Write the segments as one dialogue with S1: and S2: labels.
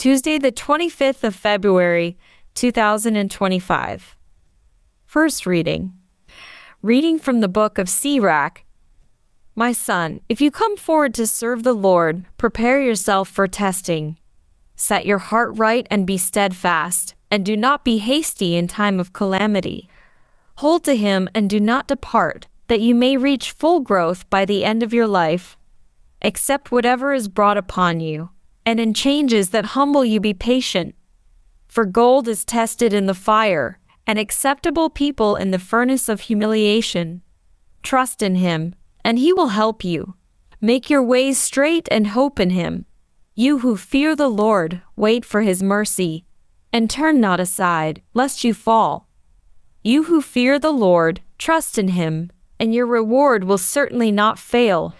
S1: Tuesday, the 25th of February, 2025. First reading. Reading from the book of Sirach. My son, if you come forward to serve the Lord, prepare yourself for testing. Set your heart right and be steadfast, and do not be hasty in time of calamity. Hold to him and do not depart, that you may reach full growth by the end of your life. Accept whatever is brought upon you, and in changes that humble you be patient. For gold is tested in the fire, and acceptable people in the furnace of humiliation. Trust in him, and he will help you. Make your ways straight and hope in him. You who fear the Lord, wait for his mercy, and turn not aside, lest you fall. You who fear the Lord, trust in him, and your reward will certainly not fail.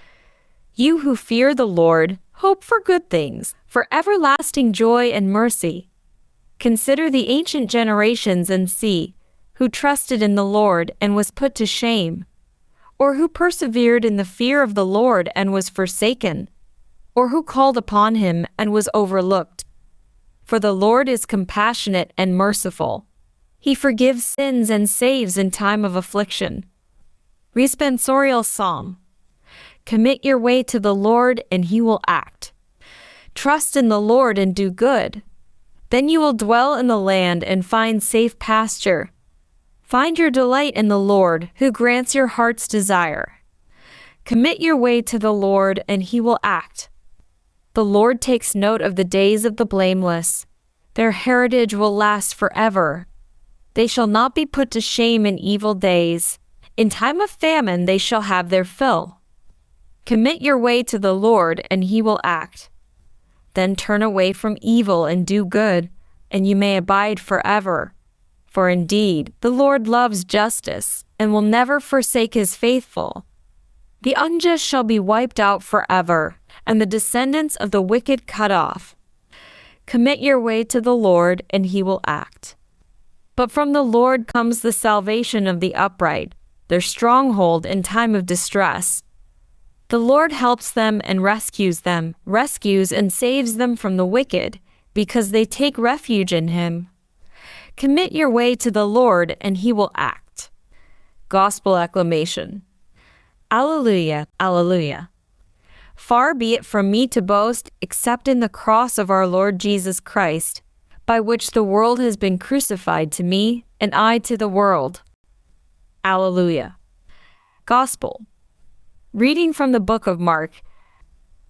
S1: You who fear the Lord, hope for good things, for everlasting joy and mercy. Consider the ancient generations and see, who trusted in the Lord and was put to shame, or who persevered in the fear of the Lord and was forsaken, or who called upon him and was overlooked. For the Lord is compassionate and merciful. He forgives sins and saves in time of affliction. Responsorial Psalm. Commit your way to the Lord and he will act. Trust in the Lord and do good. Then you will dwell in the land and find safe pasture. Find your delight in the Lord, who grants your heart's desire. Commit your way to the Lord and he will act. The Lord takes note of the days of the blameless. Their heritage will last forever. They shall not be put to shame in evil days. In time of famine they shall have their fill. Commit your way to the Lord and he will act. Then turn away from evil and do good, and you may abide forever. For indeed, the Lord loves justice, and will never forsake his faithful. The unjust shall be wiped out forever, and the descendants of the wicked cut off. Commit your way to the Lord, and he will act. But from the Lord comes the salvation of the upright, their stronghold in time of distress. The Lord helps them and rescues and saves them from the wicked, because they take refuge in him. Commit your way to the Lord, and he will act. Gospel acclamation. Alleluia, alleluia. Far be it from me to boast, except in the cross of our Lord Jesus Christ, by which the world has been crucified to me, and I to the world. Alleluia. Gospel. Reading from the book of Mark.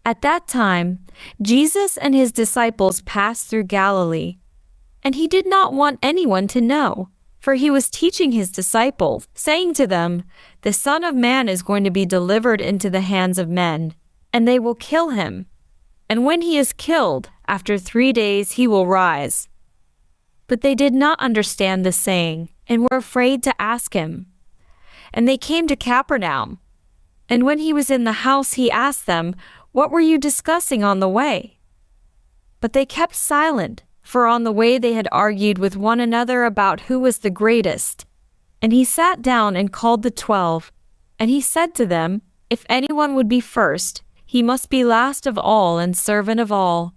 S1: At that time, Jesus and his disciples passed through Galilee, and he did not want anyone to know, for he was teaching his disciples, saying to them, "The Son of Man is going to be delivered into the hands of men, and they will kill him. And when he is killed, after 3 days he will rise." But they did not understand the saying, and were afraid to ask him. And they came to Capernaum. And when he was in the house, he asked them, "What were you discussing on the way?" But they kept silent, for on the way they had argued with one another about who was the greatest. And he sat down and called the 12, and he said to them, "If anyone would be first, he must be last of all and servant of all."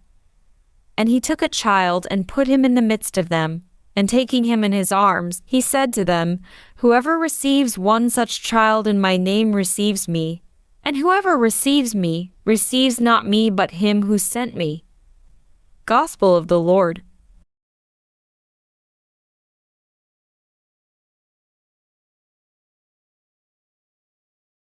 S1: And he took a child and put him in the midst of them, and taking him in his arms, he said to them, "Whoever receives one such child in my name receives me, and whoever receives me receives not me but him who sent me." Gospel of the Lord.